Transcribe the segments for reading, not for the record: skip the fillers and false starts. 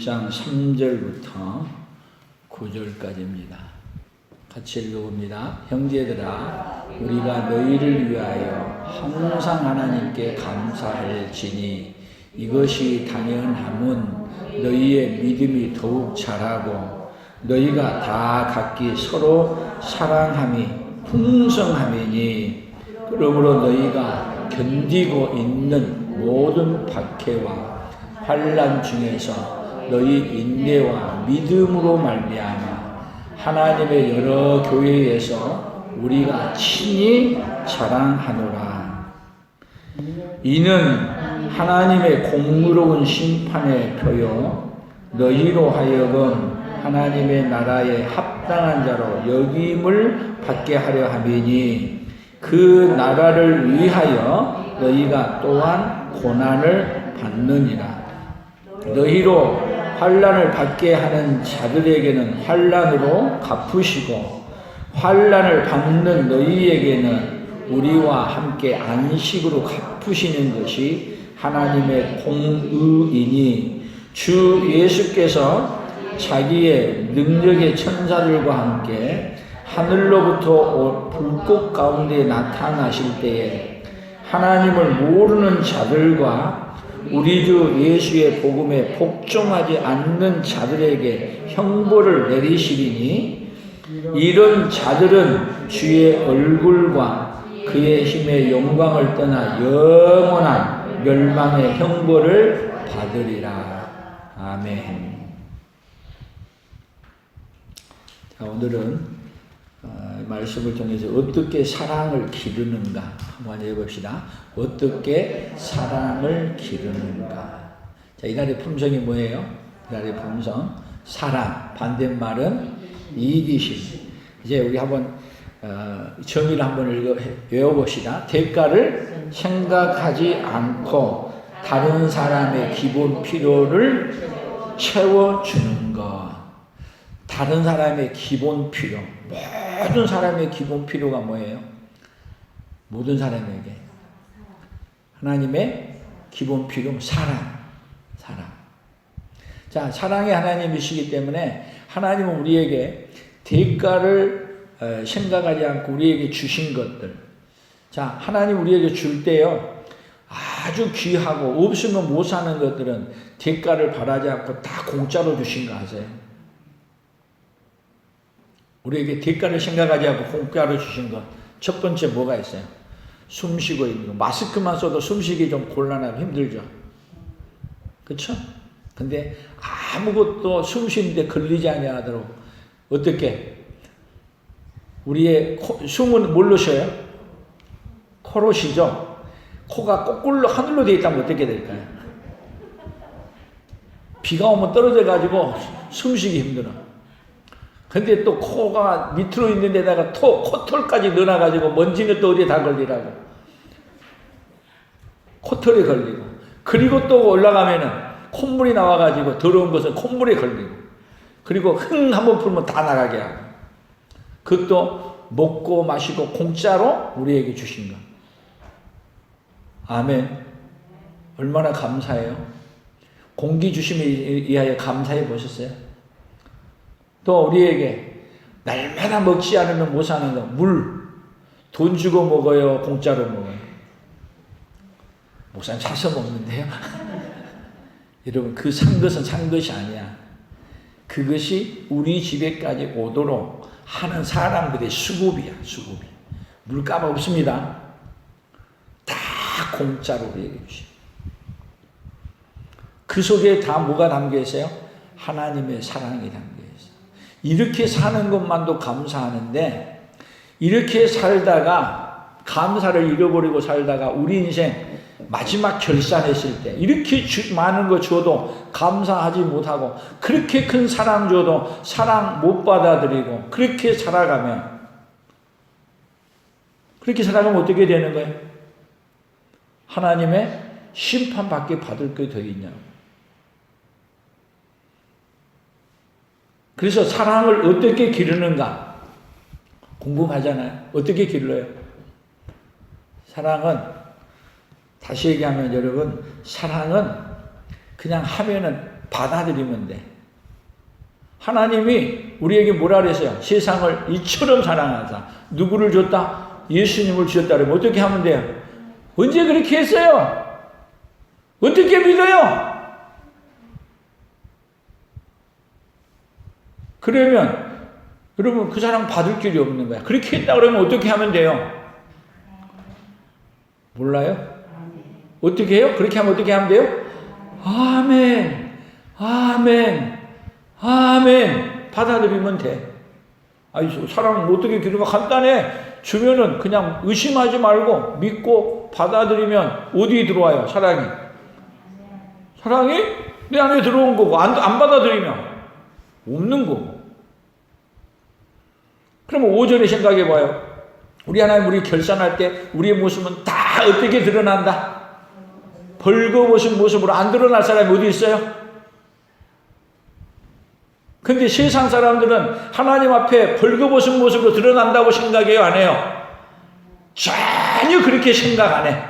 1장 3절부터 9절까지입니다. 같이 읽어봅니다. 형제들아, 우리가 너희를 위하여 항상 하나님께 감사할지니 이것이 당연함은 너희의 믿음이 더욱 자라고 너희가 다 각기 서로 사랑함이 풍성함이니 그러므로 너희가 견디고 있는 모든 박해와 환난 중에서 너희 인내와 믿음으로 말미암아 하나님의 여러 교회에서 우리가 친히 자랑하노라. 이는 하나님의 공의로운 심판의 표요 너희로 하여금 하나님의 나라에 합당한 자로 여김을 받게 하려 함이니 그 나라를 위하여 너희가 또한 고난을 받느니라. 너희로 환난을 받게 하는 자들에게는 환난으로 갚으시고 환난을 받는 너희에게는 우리와 함께 안식으로 갚으시는 것이 하나님의 공의이니 주 예수께서 자기의 능력의 천사들과 함께 하늘로부터 불꽃 가운데 나타나실 때에 하나님을 모르는 자들과 우리 주 예수의 복음에 복종하지 않는 자들에게 형벌을 내리시리니 이런 자들은 주의 얼굴과 그의 힘의 영광을 떠나 영원한 멸망의 형벌을 받으리라. 아멘. 자, 오늘은 말씀을 통해서 어떻게 사랑을 기르는가 한번 해봅시다. 어떻게 사랑을 기르는가. 자, 이날의 품성이 뭐예요? 이날의 품성 사랑, 반대말은 이기심. 이제 우리 한번 정의를 한번 외워봅시다. 대가를 생각하지 않고 다른 사람의 기본 필요를 채워주는 것. 다른 사람의 기본 필요. 모든 사람의 기본 필요가 뭐예요? 모든 사람에게 하나님의 기본 필요는 사랑. 자, 사랑의 하나님이시기 때문에 하나님은 우리에게 대가를 생각하지 않고 우리에게 주신 것들. 자, 하나님 우리에게 줄 때요, 아주 귀하고 없으면 못 사는 것들은 대가를 바라지 않고 다 공짜로 주신 거 아세요? 우리에게 대가를 생각하지 않고 공짜로 주신 것. 첫 번째 뭐가 있어요? 숨 쉬고 있는 거. 마스크만 써도 숨쉬기 좀 곤란하고 힘들죠. 그렇죠? 근데 아무것도 숨 쉬는데 걸리지 아니하도록 어떻게? 우리의 숨은 뭘로 쉬어요? 코로 쉬죠? 코가 거꾸로 하늘로 되어 있다면 어떻게 될까요? 비가 오면 떨어져가지고 숨쉬기 힘들어. 근데 또 코가 밑으로 있는 데다가 코털까지 넣어놔가지고 먼지는 또 어디에 다 걸리라고. 코털에 걸리고. 그리고 또 올라가면은 콧물이 나와가지고 더러운 것은 콧물에 걸리고. 그리고 흥 한번 풀면 다 나가게 하고. 그것도 먹고 마시고 공짜로 우리에게 주신 것. 아멘. 얼마나 감사해요. 공기 주심에 의하여 감사해 보셨어요? 또 우리에게 날마다 먹지 않으면 못 사는 거, 물. 돈 주고 먹어요? 공짜로 먹어요? 목사님 사서 먹는데요. 여러분, 그 산 것은 산 것이 아니야. 그것이 우리 집에까지 오도록 하는 사람들의 수고비야, 수고비. 물값 없습니다. 다 공짜로 우리에게 주시. 그 속에 다 뭐가 담겨 있어요? 하나님의 사랑이 담겨 있어요. 이렇게 사는 것만도 감사하는데 이렇게 살다가 감사를 잃어버리고 살다가 우리 인생 마지막 결산했을 때 이렇게 많은 거 줘도 감사하지 못하고 그렇게 큰 사랑 줘도 사랑 못 받아들이고 그렇게 살아가면 어떻게 되는 거예요? 하나님의 심판밖에 받을 게 더 있냐고. 그래서 사랑을 어떻게 기르는가 궁금하잖아요. 어떻게 길러요? 사랑은 다시 얘기하면 여러분, 사랑은 그냥 하면은 받아들이면 돼. 하나님이 우리에게 뭐라 그랬어요? 세상을 이처럼 사랑하사 누구를 줬다? 예수님을 주셨다 그러면 어떻게 하면 돼요? 언제 그렇게 했어요? 어떻게 믿어요? 그러면 여러분 그 사랑 받을 길이 없는 거야. 그렇게 했다 그러면 어떻게 하면 돼요? 몰라요? 어떻게 해요? 그렇게 하면 어떻게 하면 돼요? 아멘, 아멘, 아멘. 받아들이면 돼. 아니, 사랑은 어떻게 기르면 간단해. 주면은 그냥 의심하지 말고 믿고 받아들이면 어디 들어와요? 사랑이. 사랑이 내 안에 들어온 거고 안 받아들이면 없는 거고. 그러면 5절에 생각해 봐요. 우리 하나님 우리 결산할 때 우리의 모습은 다 어떻게 드러난다? 벌거벗은 모습으로 안 드러날 사람이 어디 있어요? 근데 세상 사람들은 하나님 앞에 벌거벗은 모습으로 드러난다고 생각해요? 안 해요? 전혀 그렇게 생각 안 해.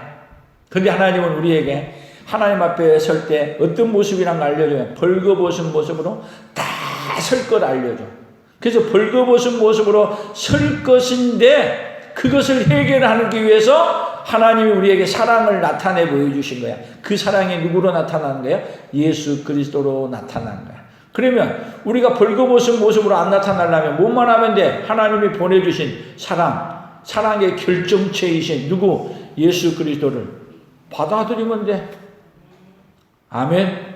근데 하나님은 우리에게 하나님 앞에 설 때 어떤 모습이란 걸 알려줘요. 벌거벗은 모습으로 다 설 것 알려줘. 그래서 벌거벗은 모습으로 설 것인데 그것을 해결하기 위해서 하나님이 우리에게 사랑을 나타내 보여주신 거야. 그 사랑이 누구로 나타나는 거야? 예수 그리스도로 나타나는 거야. 그러면 우리가 벌거벗은 모습으로 안 나타나려면 뭐만 하면 돼? 하나님이 보내주신 사랑의 결정체이신 누구? 예수 그리스도를 받아들이면 돼. 아멘.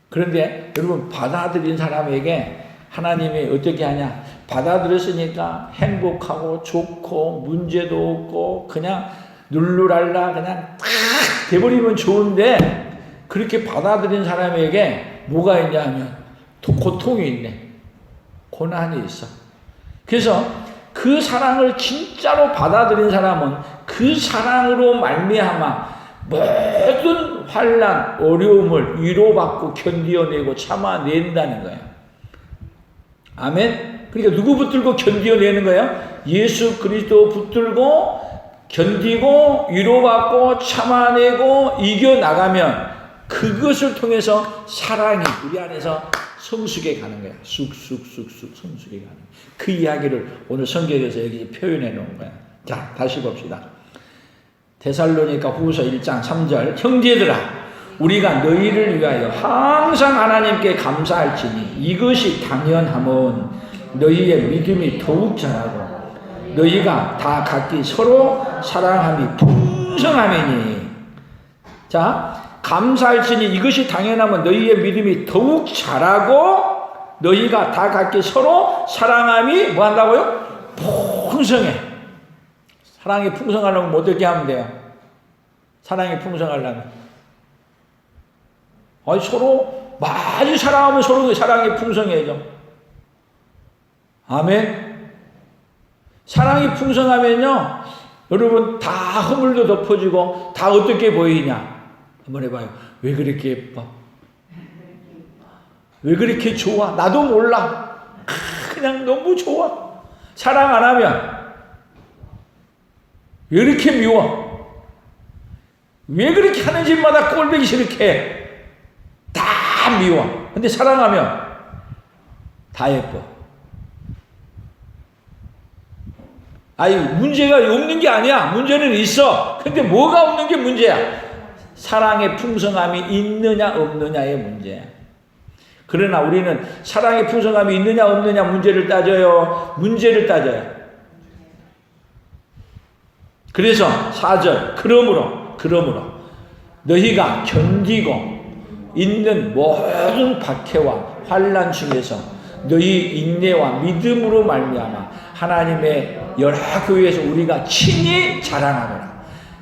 그런데 여러분 받아들인 사람에게 하나님이 어떻게 하냐? 받아들였으니까 행복하고 좋고 문제도 없고 그냥 룰루랄라 그냥 탁 돼버리면 좋은데 그렇게 받아들인 사람에게 뭐가 있냐 하면 고통이 있네. 고난이 있어. 그래서 그 사랑을 진짜로 받아들인 사람은 그 사랑으로 말미암아 모든 환난, 어려움을 위로받고 견디어내고 참아낸다는 거예요. 아멘. 그러니까 누구 붙들고 견디어내는 거예요? 예수 그리스도 붙들고 견디고 위로받고 참아내고 이겨나가면 그것을 통해서 사랑이 우리 안에서 성숙해 가는 거야. 쑥쑥쑥쑥 성숙해 가는 거야. 그 이야기를 오늘 성경에서 여기 표현해 놓은 거야. 자, 다시 봅시다. 데살로니가 후서 1장 3절 형제들아 우리가 너희를 위하여 항상 하나님께 감사할지니 이것이 당연함은 너희의 믿음이 더욱 자라고 너희가 다 각기 서로 사랑함이 풍성하매니. 자, 감사할지니 이것이 당연하면 너희의 믿음이 더욱 자라고 너희가 다 각기 서로 사랑함이 뭐 한다고요? 풍성해. 사랑이 풍성하려면 어떻게 하면 돼요? 사랑이 풍성하려면 서로 많이 사랑하면 서로 사랑이 풍성해져. 아멘. 사랑이 풍성하면요 여러분 다 허물도 덮어지고 다 어떻게 보이냐 한번 해봐요. 왜 그렇게 예뻐? 왜 그렇게 좋아? 나도 몰라. 그냥 너무 좋아. 사랑 안 하면 왜 이렇게 미워? 왜 그렇게 하는 집마다 꼴보기 싫게 다 미워. 근데 사랑하면 다 예뻐. 아니 문제가 없는 게 아니야. 문제는 있어. 근데 뭐가 없는 게 문제야? 사랑의 풍성함이 있느냐 없느냐의 문제야. 그러나 우리는 사랑의 풍성함이 있느냐 없느냐 문제를 따져요. 문제를 따져요. 그래서 4절 그러므로 너희가 견디고 있는 모든 박해와 환난 중에서 너희 인내와 믿음으로 말미암아 하나님의 여러 교회에서 우리가 친히 자랑하노라.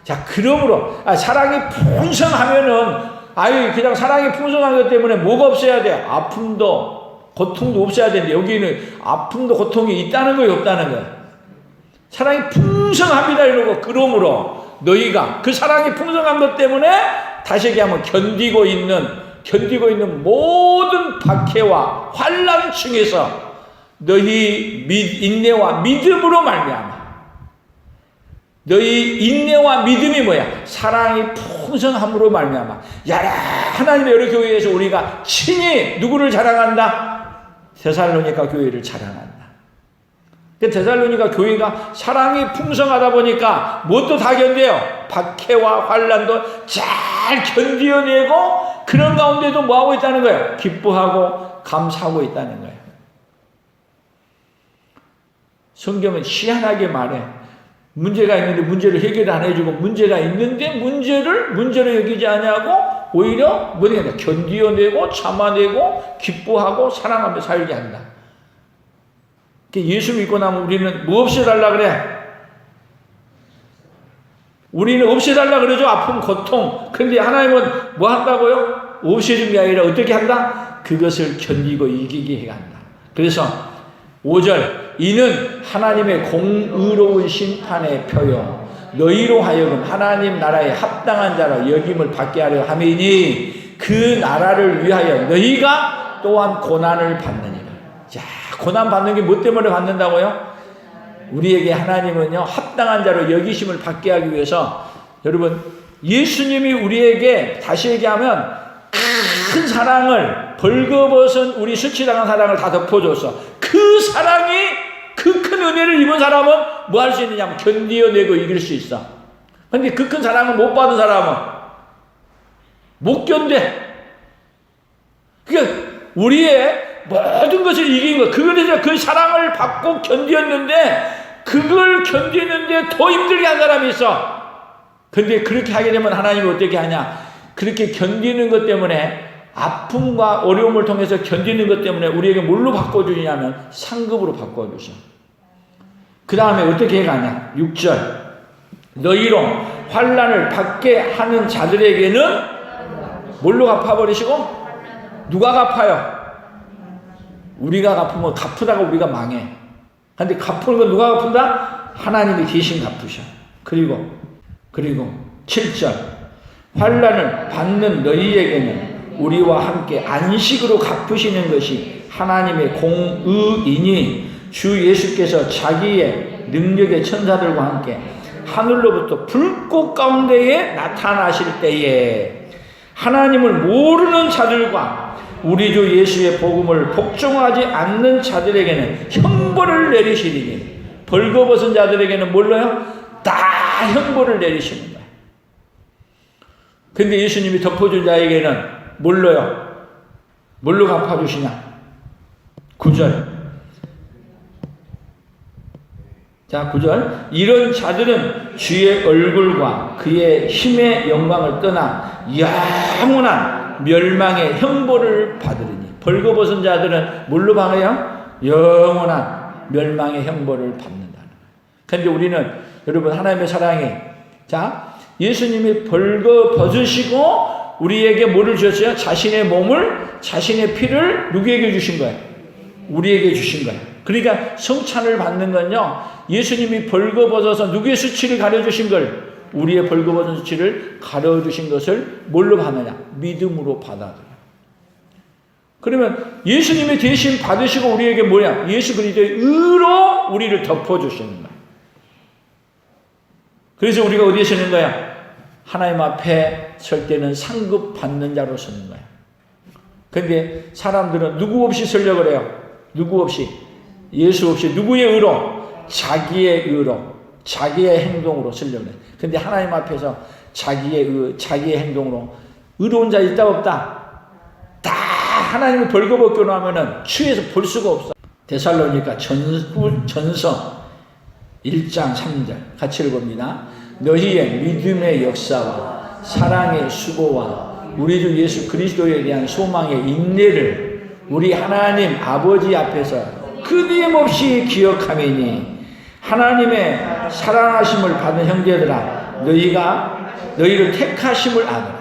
자, 그러므로 사랑이 풍성하면은 그냥 사랑이 풍성한 것 때문에 뭐가 없어야 돼? 아픔도 고통도 없어야 되는데 여기는 아픔도 고통이 있다는 거예요, 없다는 거예요? 사랑이 풍성합니다 이러고 그러므로 너희가 그 사랑이 풍성한 것 때문에 다시 얘기하면 견디고 있는 모든 박해와 환난 중에서 너희 인내와 믿음으로 말미암아. 너희 인내와 믿음이 뭐야? 사랑이 풍성함으로 말미암아. 야라 하나님의 여러 교회에서 우리가 친히 누구를 자랑한다? 데살로니가 교회를 자랑한다. 데살로니가 교회가 사랑이 풍성하다 보니까 뭣도 다 견뎌요. 박해와 환난도 잘 견디어내고 그런 가운데도 뭐하고 있다는 거예요? 기뻐하고 감사하고 있다는 거예요. 성경은 희한하게 말해. 문제가 있는데 문제를 해결 안 해주고 문제가 있는데 문제로 여기지 않냐고 오히려 뭐냐 견디어내고 참아내고 기뻐하고 사랑하며 살게 한다. 예수 믿고 나면 우리는 뭐 없애달라 그래? 우리는 없애달라 그러죠. 아픔, 고통. 근데 하나님은 뭐 한다고요? 없애준 게 아니라 어떻게 한다? 그것을 견디고 이기게 해간다. 그래서 5절 이는 하나님의 공의로운 심판의 표요 너희로 하여금 하나님 나라에 합당한 자로 여김을 받게 하려 함이니 그 나라를 위하여 너희가 또한 고난을 받느니라. 자, 고난 받는 게 뭐 때문에 받는다고요? 우리에게 하나님은요 합당한 자로 여기심을 받게 하기 위해서 여러분 예수님이 우리에게 다시 얘기하면 큰 사랑을 벌거벗은 우리 수치당한 사랑을 다 덮어줬어. 그 사랑이 그 큰 은혜를 입은 사람은 뭐 할 수 있느냐? 견디어내고 이길 수 있어. 근데 그 큰 사랑을 못 받은 사람은 못 견뎌. 그러니까 우리의 모든 것을 이긴 거. 그래서 그 사랑을 받고 견디었는데 그걸 견디는데 더 힘들게 한 사람이 있어. 근데 그렇게 하게 되면 하나님이 어떻게 하냐? 그렇게 견디는 것 때문에 아픔과 어려움을 통해서 견디는 것 때문에 우리에게 뭘로 바꿔주냐면 상급으로 바꿔주셔. 그 다음에 어떻게 해가냐? 6절 너희로 환난을 받게 하는 자들에게는 뭘로 갚아버리시고? 누가 갚아요? 우리가 갚으면 갚으다가 우리가 망해. 근데 갚는 건 누가 갚는다? 하나님이 대신 갚으셔. 그리고 7절 환난을 받는 너희에게는 우리와 함께 안식으로 갚으시는 것이 하나님의 공의이니 주 예수께서 자기의 능력의 천사들과 함께 하늘로부터 불꽃 가운데에 나타나실 때에 하나님을 모르는 자들과 우리 주 예수의 복음을 복종하지 않는 자들에게는 형벌을 내리시리니 벌거벗은 자들에게는 뭘로요? 다 형벌을 내리시는 거예요. 근데 예수님이 덮어준 자에게는 뭘로요? 뭘로 갚아주시냐? 9절. 자, 9절. 이런 자들은 주의 얼굴과 그의 힘의 영광을 떠나 영원한 멸망의 형벌을 받으리니. 벌거벗은 자들은 뭘로 받아요? 영원한 멸망의 형벌을 받는다는 거예요. 그런데 우리는 여러분 하나님의 사랑이 자 예수님이 벌거벗으시고 우리에게 뭐를 주셨어요? 자신의 몸을 자신의 피를 누구에게 주신 거예요? 우리에게 주신 거예요. 그러니까 성찬을 받는 건요 예수님이 벌거벗어서 누구의 수치를 가려주신 걸 우리의 벌거벗은 수치를 가려주신 것을 뭘로 받느냐? 믿음으로 받아들여요. 그러면 예수님이 대신 받으시고 우리에게 뭐냐? 예수 그리스도의 의로 우리를 덮어주시는 거예요. 그래서 우리가 어디에 서는 거야? 하나님 앞에 설 때는 상급 받는 자로 서는 거야. 근데 사람들은 누구 없이 서려고 그래요? 누구 없이? 예수 없이 누구의 의로? 자기의 의로, 자기의 행동으로 서려고 그래. 근데 하나님 앞에서 자기의 행동으로 의로운 자 있다 없다? 다 하나님이 벌거벗고 나면은 추에서 볼 수가 없어. 데살로니가 전서 1장 3절 같이 읽어봅니다. 너희의 믿음의 역사와 사랑의 수고와 우리 주 예수 그리스도에 대한 소망의 인내를 우리 하나님 아버지 앞에서 끊임없이 기억하매니 하나님의 사랑하심을 받은 형제들아 너희를 택하심을 아노라.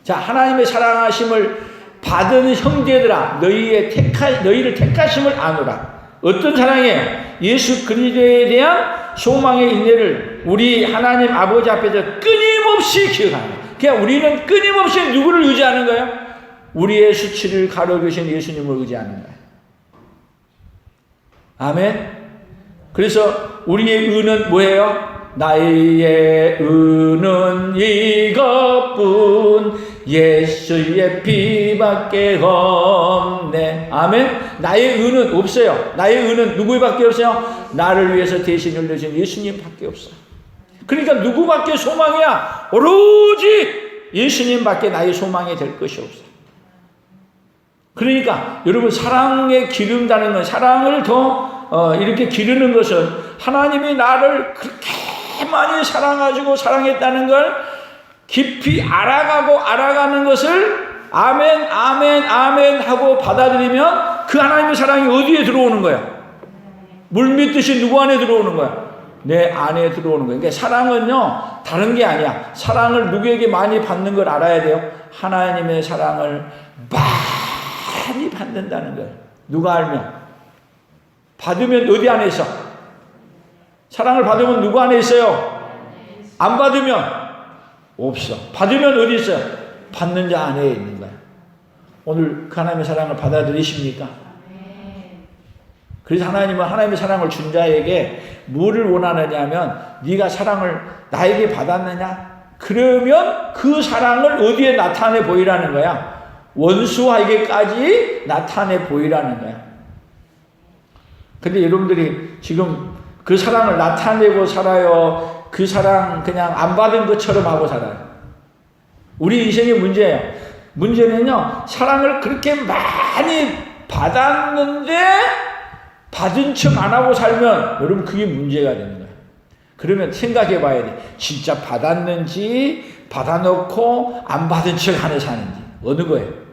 자, 하나님의 사랑하심을 받은 형제들아 너희를 택하심을 아노라. 어떤 사랑이에요? 예수 그리스도에 대한 소망의 인내를 우리 하나님 아버지 앞에서 끊임없이 기억합니다. 그냥 우리는 끊임없이 누구를 의지하는 거예요? 우리의 수치를 가려주신 예수님을 의지하는 거예요. 아멘. 그래서 우리의 의는 뭐예요? 나의 은은 이것뿐 예수의 피밖에 없네. 아멘. 나의 은은 없어요. 나의 은은 누구밖에 없어요? 나를 위해서 대신 흘려준 예수님밖에 없어요. 그러니까 누구밖에 소망이야? 오로지 예수님밖에 나의 소망이 될 것이 없어요. 그러니까 여러분, 사랑에 기른다는 건, 사랑을 더 이렇게 기르는 것은 하나님이 나를 그렇게 많이 사랑하시고 사랑했다는 걸 깊이 알아가는 것을 아멘 아멘 아멘 하고 받아들이면 그 하나님의 사랑이 어디에 들어오는 거야? 물 믿듯이 누구 안에 들어오는 거야? 내 안에 들어오는 거야. 그러니까 사랑은요, 다른 게 아니야. 사랑을 누구에게 많이 받는 걸 알아야 돼요. 하나님의 사랑을 많이 받는다는 거예요. 누가 알면? 받으면 어디 안에 있어? 사랑을 받으면 누구 안에 있어요? 안 받으면 없어. 받으면 어디 있어요? 받는 자 안에 있는 거야. 오늘 그 하나님의 사랑을 받아들이십니까? 그래서 하나님은 하나님의 사랑을 준 자에게 뭐를 원하느냐 하면, 네가 사랑을 나에게 받았느냐? 그러면 그 사랑을 어디에 나타내 보이라는 거야? 원수에게까지 나타내 보이라는 거야. 근데 여러분들이 지금 그 사랑을 나타내고 살아요? 그 사랑 그냥 안 받은 것처럼 하고 살아요? 우리 인생의 문제예요. 문제는요, 사랑을 그렇게 많이 받았는데 받은 척 안 하고 살면 여러분 그게 문제가 되는 거예요. 그러면 생각해 봐야 돼. 진짜 받았는지, 받아놓고 안 받은 척 하는 사는지 어느 거예요?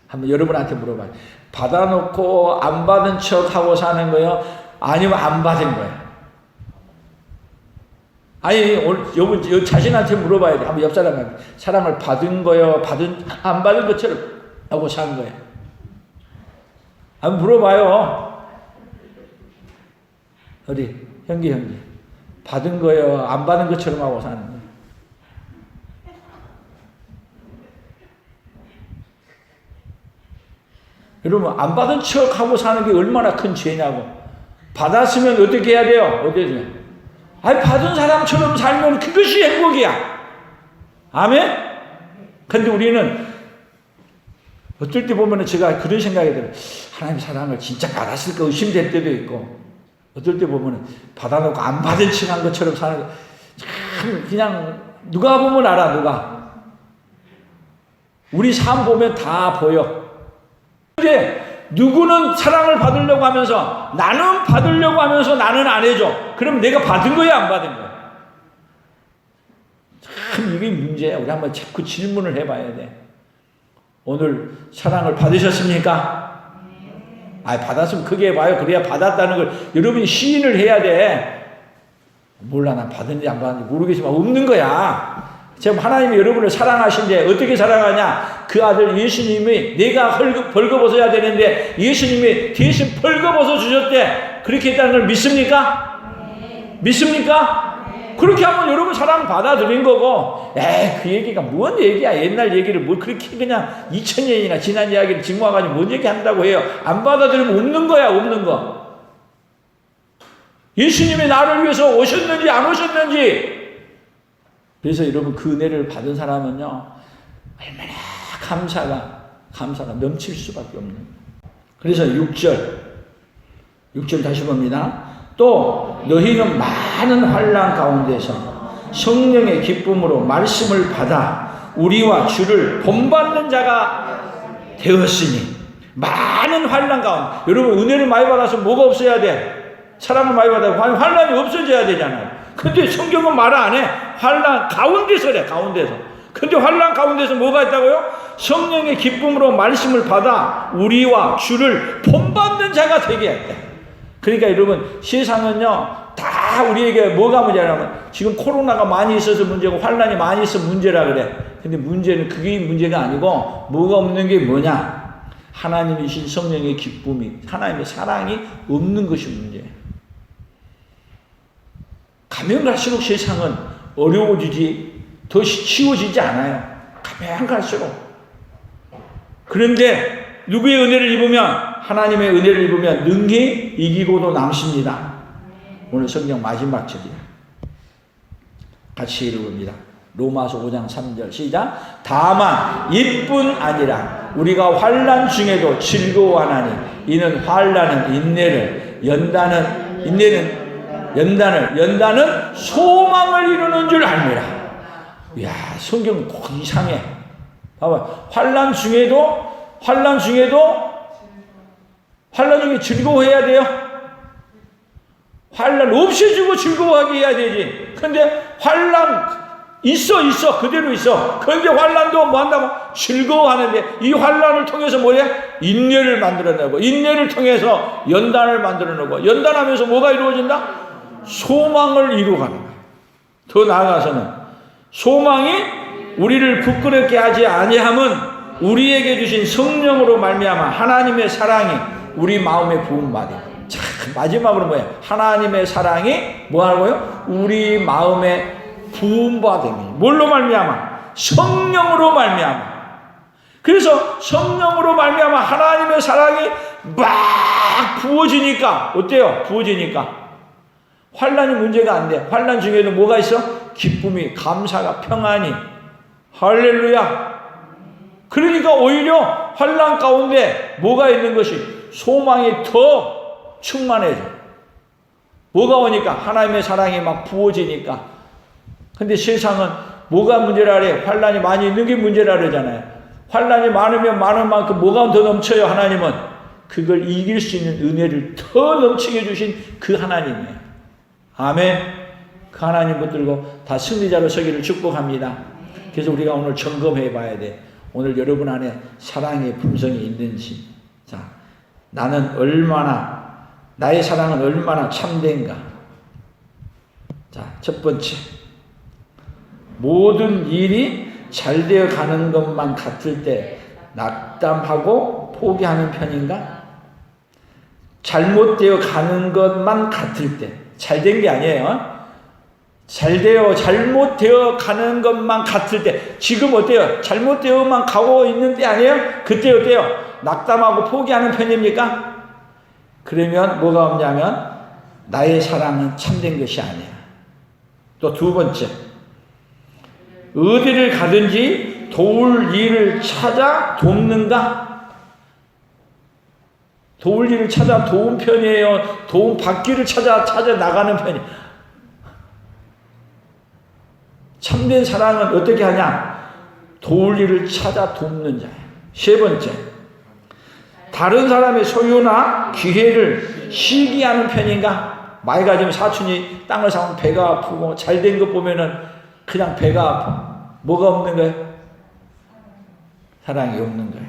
한번 여러분한테 물어봐요. 받아놓고 안 받은 척 하고 사는 거예요? 아니면 안 받은 거예요? 아니, 오늘 여러분 자신한테 물어봐야 돼. 한번 옆 사람한테. 사랑을 받은 거요? 안 받은 것처럼 하고 산 거예요? 한번 물어봐요. 어디, 형기. 받은 거요? 안 받은 것처럼 하고 사는 거예요? 여러분, 안 받은 척 하고 사는 게 얼마나 큰 죄냐고. 받았으면 어떻게 해야 돼요? 어떻게 해야 돼요? 아니, 받은 사람처럼 살면 그것이 행복이야. 아멘? 근데 우리는 어떨 때 보면 제가 그런 생각이 들어요. 하나님 사랑을 진짜 받았을까 의심될 때도 있고, 어떨 때 보면 받아놓고 안 받은 척 한 것처럼 사는 거, 참 그냥 누가 보면 알아. 누가. 우리 삶 보면 다 보여. 근데 누구는 사랑을 받으려고 하면서, 나는 받으려고 하면서 나는 안 해줘. 그럼 내가 받은 거야, 안 받은 거야? 참 이게 문제야. 우리 한번 자꾸 질문을 해봐야 돼. 오늘 사랑을 받으셨습니까? 받았으면 크게 해봐요. 그래야 받았다는 걸 여러분이 시인을 해야 돼. 몰라, 난 받았는지 안 받았는지 모르겠지만 없는 거야. 지금 하나님이 여러분을 사랑하신데 어떻게 사랑하냐? 그 아들 예수님이 내가 벌거벗어야 되는데 예수님이 대신 벌거벗어 주셨대. 그렇게 했다는 걸 믿습니까? 믿습니까? 그렇게 하면 여러분 사랑 받아들인 거고, 그 얘기가 뭔 얘기야? 옛날 얘기를 뭐 그렇게 그냥 2000년이나 지난 이야기를 징모아가지고 뭔 얘기 한다고 해요? 안 받아들이면 없는 거야, 없는 거. 예수님이 나를 위해서 오셨는지 안 오셨는지. 그래서 여러분 그 은혜를 받은 사람은요, 얼마나 감사가 넘칠 수밖에 없는 거예요. 그래서 6절 다시 봅니다. 또 너희는 많은 환난 가운데서 성령의 기쁨으로 말씀을 받아 우리와 주를 본받는 자가 되었으니. 많은 환난 가운데, 여러분 은혜를 많이 받아서 뭐가 없어야 돼? 사랑을 많이 받아서 환난이 없어져야 되잖아요. 근데 성경은 말 안 해. 환난 가운데서래, 가운데서. 근데 환난 가운데서 뭐가 있다고요? 성령의 기쁨으로 말씀을 받아 우리와 주를 본받는 자가 되게 했대. 그러니까 여러분 세상은요 다 우리에게 뭐가 문제냐면, 지금 코로나가 많이 있어서 문제고 환난이 많이 있어서 문제라 그래. 근데 문제는 그게 문제가 아니고, 뭐가 없는 게 뭐냐? 하나님이신 성령의 기쁨이, 하나님의 사랑이 없는 것이 문제예요. 가면 갈수록 세상은 어려워지지 더 치워지지 않아요. 가면 갈수록. 그런데 누구의 은혜를 입으면, 하나님의 은혜를 입으면 능히 이기고도 남습니다. 오늘 성경 마지막 절이에요. 같이 읽어봅니다. 로마서 5장 3절 시작. 다만 이뿐 아니라 우리가 환난 중에도 즐거워하나니 이는 환난은 인내를, 연단은 소망을 이루는 줄 압니다. 이야, 성경 꼭 이상해. 봐봐. 환난 중에 즐거워해야 돼요. 환난 없애주고 즐거워하게 해야 되지. 근데 환난 있어 그대로 있어. 그런데 환난도 뭐 한다고 즐거워하는데, 이 환난을 통해서 뭐야? 인내를 만들어내고, 인내를 통해서 연단을 만들어내고, 연단하면서 뭐가 이루어진다? 소망을 이루어가는 거야. 더 나아가서는 소망이 우리를 부끄럽게 하지 아니함은 우리에게 주신 성령으로 말미암아 하나님의 사랑이 우리 마음에 부음받아. 자, 마지막으로 뭐야? 하나님의 사랑이 뭐 하고요? 우리 마음에 부음받음이. 뭘로 말미암아? 성령으로 말미암아. 그래서 성령으로 말미암아 하나님의 사랑이 막 부어지니까 어때요? 부어지니까 환난이 문제가 안 돼. 환난 중에도 뭐가 있어? 기쁨이, 감사가, 평안이. 할렐루야. 그러니까 오히려 환난 가운데 뭐가 있는 것이? 소망이 더 충만해져. 뭐가 오니까? 하나님의 사랑이 막 부어지니까. 근데 세상은 뭐가 문제라 그래? 환난이 많이 있는 게 문제라 그러잖아요. 환난이 많으면 많은 만큼 뭐가 더 넘쳐요? 하나님은 그걸 이길 수 있는 은혜를 더 넘치게 주신 그 하나님이에요. 아멘. 그 하나님 붙들고 다 승리자로 서기를 축복합니다. 그래서 우리가 오늘 점검해 봐야 돼. 오늘 여러분 안에 사랑의 품성이 있는지. 자, 나의 사랑은 얼마나 참된가. 자, 첫 번째. 모든 일이 잘 되어 가는 것만 같을 때 낙담하고 포기하는 편인가? 잘못되어 가는 것만 같을 때, 잘된 게 아니에요. 잘못되어 가는 것만 같을 때, 지금 어때요? 잘못되어만 가고 있는 때 아니에요? 그때 어때요? 낙담하고 포기하는 편입니까? 그러면 뭐가 없냐면 나의 사랑은 참된 것이 아니야. 또 두 번째, 어디를 가든지 도울 일을 찾아 돕는가? 도울 일을 찾아 도운 편이에요? 도움 받기를 찾아 나가는 편이에요? 참된 사랑은 어떻게 하냐? 도울 일을 찾아 돕는 자예요. 세 번째, 다른 사람의 소유나 기회를 시기하는 편인가? 맑아지면 사촌이 땅을 사면 배가 아프고 잘된 것 보면은 그냥 배가 아파. 뭐가 없는 거예요? 사랑이 없는 거예요.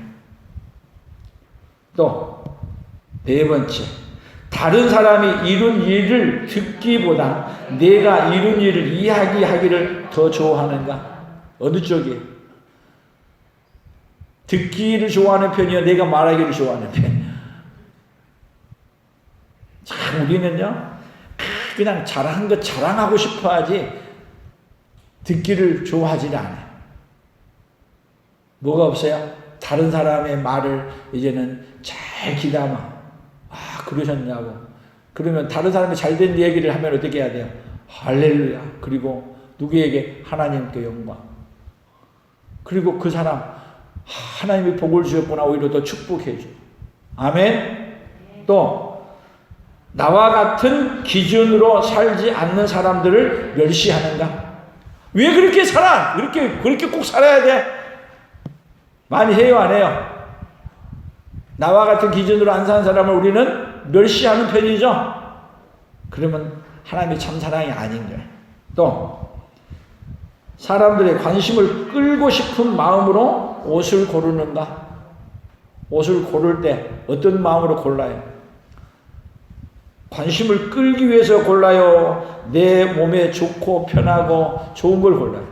또 네 번째, 다른 사람이 이룬 일을 듣기보다 내가 이룬 일을 이야기하기를 더 좋아하는가? 어느 쪽이에요? 듣기를 좋아하는 편이요? 내가 말하기를 좋아하는 편이요? 참 우리는요, 그냥 잘한 것 자랑하고 싶어 하지 듣기를 좋아하지 않아요. 뭐가 없어요? 다른 사람의 말을 이제는 잘 귀담아. 그러셨냐고. 그러면 다른 사람이 잘된 얘기를 하면 어떻게 해야 돼요? 할렐루야. 그리고 누구에게? 하나님께 영광. 그리고 그 사람 하나님이 복을 주셨구나 오히려 더 축복해 줘. 아멘. 또 나와 같은 기준으로 살지 않는 사람들을 멸시하는가? 왜 그렇게 살아? 그렇게 꼭 살아야 돼? 많이 해요, 안 해요? 나와 같은 기준으로 안 사는 사람을 우리는 멸시하는 편이죠? 그러면 하나님의 참 사랑이 아닌 거예요. 또 사람들의 관심을 끌고 싶은 마음으로 옷을 고르는가? 옷을 고를 때 어떤 마음으로 골라요? 관심을 끌기 위해서 골라요? 내 몸에 좋고 편하고 좋은 걸 골라요?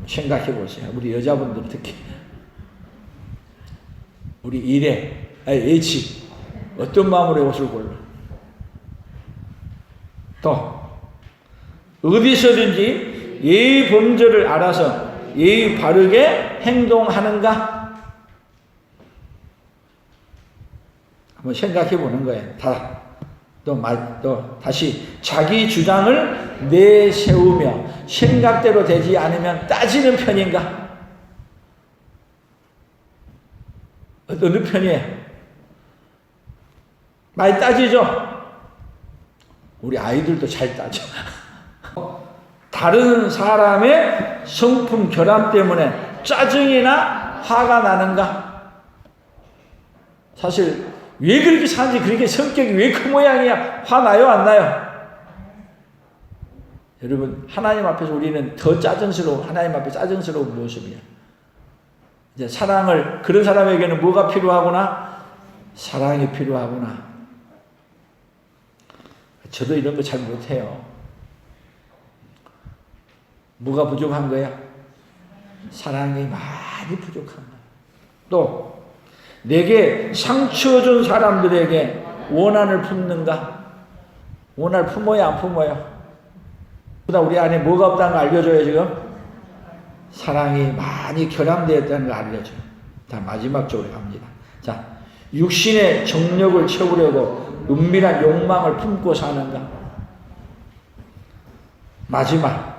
생각해 보세요. 우리 여자분들 특히. 우리 예치 어떤 마음으로 옷을 골라? 또 어디서든지 예의 범절을 알아서 예의 바르게 행동하는가? 한번 생각해 보는 거예요. 다 또 다시 자기 주장을 내세우며 생각대로 되지 않으면 따지는 편인가? 어느 편이에요? 많이 따지죠? 우리 아이들도 잘 따져. 다른 사람의 성품 결함 때문에 짜증이나 화가 나는가? 사실 왜 그렇게 사는지, 그렇게 성격이 왜 그 모양이야? 화나요, 안 나요? 여러분, 하나님 앞에서 우리는 더 짜증스러워, 하나님 앞에 짜증스러운 모습이야. 이제 사랑을, 그런 사람에게는 뭐가 필요하구나? 사랑이 필요하구나. 저도 이런 거 잘 못해요. 뭐가 부족한 거야? 사랑이 많이 부족한 거야. 또 내게 상처 준 사람들에게 원한을 품는가? 원한을 품어야 안 품어요? 우리 안에 뭐가 없다는 걸 알려줘요. 지금 사랑이 많이 결함되었다는 걸 알려줘요. 자, 마지막 쪽으로 갑니다. 자, 육신의 정력을 채우려고 은밀한 욕망을 품고 사는가? 마지막,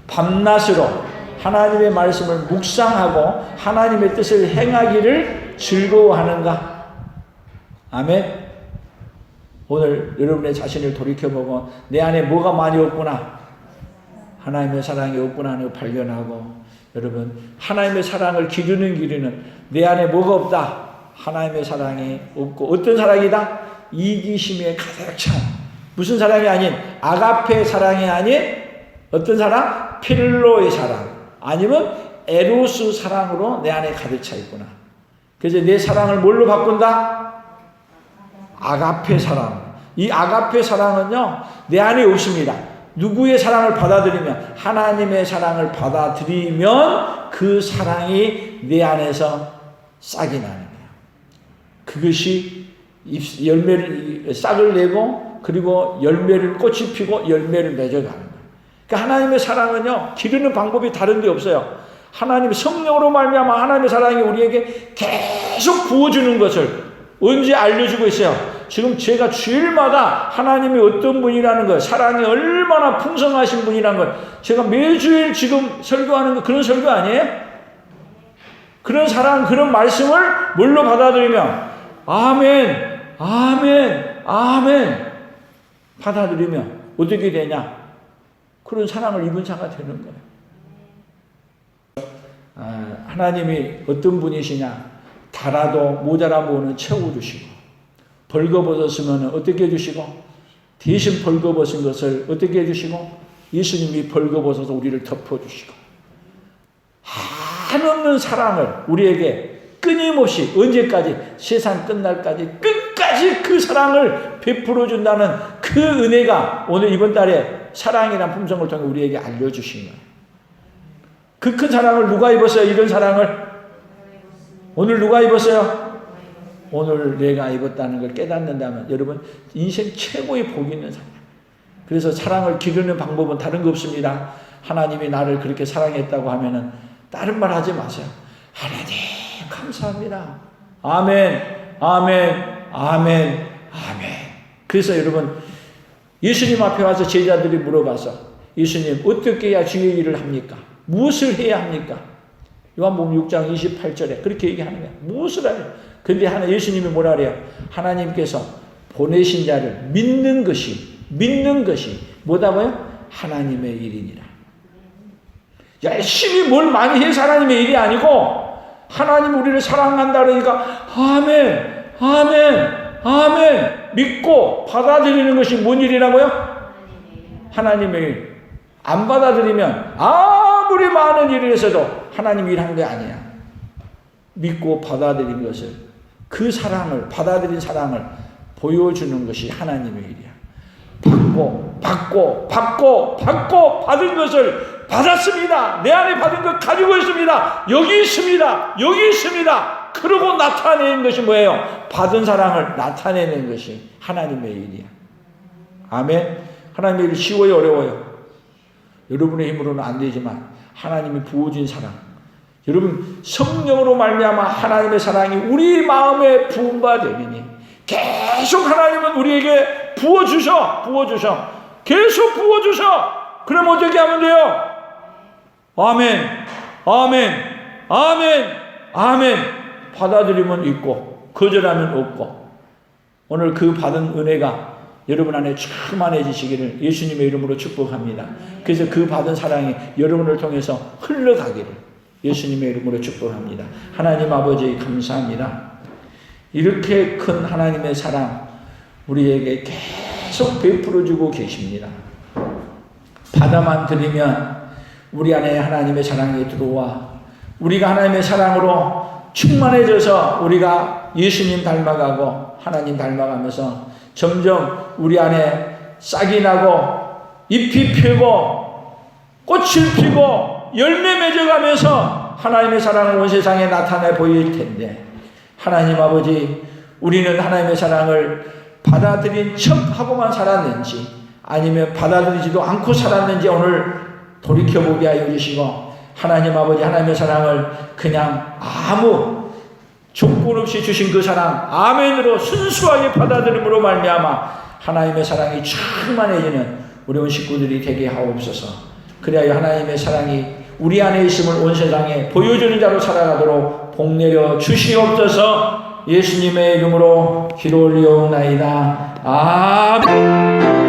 밤낮으로 하나님의 말씀을 묵상하고 하나님의 뜻을 행하기를 즐거워하는가? 아멘. 오늘 여러분의 자신을 돌이켜보고 내 안에 뭐가 많이 없구나, 하나님의 사랑이 없구나 하는 걸 발견하고, 여러분, 하나님의 사랑을 기르는 내 안에 뭐가 없다? 하나님의 사랑이 없고, 어떤 사랑이다? 이기심에 가득 찬, 무슨 사랑이 아닌 아가페 사랑이 아닌 어떤 사랑? 필로의 사랑, 아니면 에로스 사랑으로 내 안에 가득 차 있구나. 그래서 내 사랑을 뭘로 바꾼다? 아가페 사랑. 이 아가페 사랑은요, 내 안에 없습니다. 누구의 사랑을 받아들이면, 하나님의 사랑을 받아들이면 그 사랑이 내 안에서 싹이 나는 거예요. 그것이 열매를, 싹을 내고, 그리고 열매를, 꽃이 피고 열매를 맺어가는 거예요. 그러니까 하나님의 사랑은요, 기르는 방법이 다른 데 없어요. 하나님의 성령으로 말미암아 하나님의 사랑이 우리에게 계속 부어주는 것을 언제 알려주고 있어요? 지금 제가 주일마다 하나님이 어떤 분이라는 것, 사랑이 얼마나 풍성하신 분이라는 것, 제가 매주일 지금 설교하는 거, 그런 설교 아니에요? 그런 사랑, 그런 말씀을 뭘로 받아들이면 아멘, 아멘, 아멘 받아들이면 어떻게 되냐? 그런 사랑을 입은 자가 되는 거예요. 하나님이 어떤 분이시냐? 달아도 모자라 모는 채워주시고, 벌거벗었으면 어떻게 해주시고, 대신 벌거벗은 것을 어떻게 해주시고, 예수님이 벌거벗어서 우리를 덮어주시고, 한없는 사랑을 우리에게 끊임없이, 언제까지? 세상 끝날까지 끝까지 그 사랑을 베풀어준다는 그 은혜가 오늘 이번 달에 사랑이란 품성을 통해 우리에게 알려주신 거예요. 그 큰 사랑을 누가 입었어요? 이런 사랑을 오늘 누가 입었어요? 오늘 내가 입었다는 걸 깨닫는다면 여러분, 인생 최고의 복이 있는 사랑. 그래서 사랑을 기르는 방법은 다른 거 없습니다. 하나님이 나를 그렇게 사랑했다고 하면은 다른 말 하지 마세요. 하나님 감사합니다. 아멘, 아멘, 아멘, 아멘. 그래서 여러분, 예수님 앞에 와서 제자들이 물어봐서, 예수님 어떻게 해야 주의 일을 합니까? 무엇을 해야 합니까? 요한복음 6장 28절에 그렇게 얘기하는 거야. 무엇을 해야 해요? 근데 예수님이 뭐라 그래요? 하나님께서 보내신 자를 믿는 것이 뭐다고요? 하나님의 일이니라. 열심히 뭘 많이 해서 하나님의 일이 아니고, 하나님 우리를 사랑한다 그러니까 아멘, 아멘, 아멘 믿고 받아들이는 것이 뭔 일이라고요? 하나님의 일. 안 받아들이면 아무리 많은 일을 했어도 하나님 일한 게 아니야. 믿고 받아들인 것을, 그 사랑을, 받아들인 사랑을 보여주는 것이 하나님의 일이야. 받고 받은 것을 받았습니다. 내 안에 받은 것 가지고 있습니다. 여기 있습니다. 여기 있습니다. 그러고 나타내는 것이 뭐예요? 받은 사랑을 나타내는 것이 하나님의 일이야. 아멘. 하나님의 일 쉬워요, 어려워요? 여러분의 힘으로는 안 되지만 하나님이 부어준 사랑, 여러분 성령으로 말미암아 하나님의 사랑이 우리 마음에 부은 바 되리니, 계속 하나님은 우리에게 부어주셔. 계속 부어주셔. 그럼 어떻게 하면 돼요? 아멘, 아멘, 아멘, 아멘. 받아들이면 있고 거절하면 없고, 오늘 그 받은 은혜가 여러분 안에 충만해지시기를 예수님의 이름으로 축복합니다. 그래서 그 받은 사랑이 여러분을 통해서 흘러가기를 예수님의 이름으로 축복합니다. 하나님 아버지 감사합니다. 이렇게 큰 하나님의 사랑 우리에게 계속 베풀어주고 계십니다. 받아만 들이면 우리 안에 하나님의 사랑이 들어와 우리가 하나님의 사랑으로 충만해져서 우리가 예수님 닮아가고 하나님 닮아가면서 점점 우리 안에 싹이 나고 잎이 피고 꽃을 피고 열매 맺어가면서 하나님의 사랑을 온 세상에 나타내 보일 텐데, 하나님 아버지, 우리는 하나님의 사랑을 받아들인 척하고만 살았는지 아니면 받아들이지도 않고 살았는지 오늘 돌이켜보게 하여 주시고, 하나님 아버지, 하나님의 사랑을 그냥 아무 조건 없이 주신 그 사랑 아멘으로 순수하게 받아들임으로 말미암아 하나님의 사랑이 충만해지는 우리 온 식구들이 되게 하옵소서. 그래야 하나님의 사랑이 우리 안에 있음을 온 세상에 보여주는 자로 살아가도록 복 내려 주시옵소서. 예수님의 이름으로 기도 올리옵나이다. 아멘.